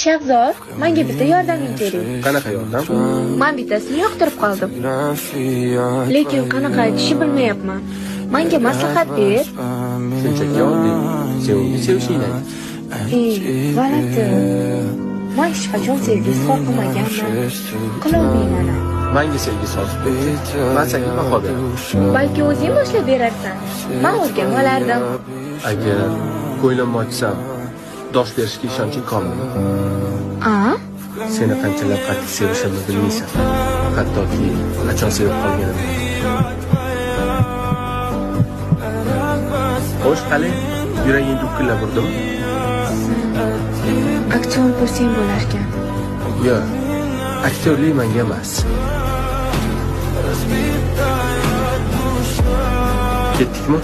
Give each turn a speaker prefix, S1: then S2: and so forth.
S1: Shahzod, menga bitta yordaming kerak.
S2: Qanaqa yordam?
S1: Men bittasini yoqtirib qoldim. Lekin qanaqa aytishni bilmayapman. Menga maslahat ber.
S2: Shunchaki oddiy. Sevimli sevishingni ayt.
S1: G'alati. Men hech qachon sevgi izhor qilmaganman. Qilolmayman.
S2: Menga sevgi sozib ber. Men senga baho beraman.
S1: Balki o'zing boshlab berarsan. Men o'rganib olardim.
S2: Agar ko'nglimni ochsam, dosh berishga ishonching komilmi? Seni qanchalar qattiq sevishimni bilmaysan. Hattoki qachon sevib qolganimni. Xo'sh, qalay, yuraging dukkillab urdimi?
S1: Aktyor bo'lsang bo'larkan.
S2: Yo'q, aktyorlik menga emas. Ketdikmi?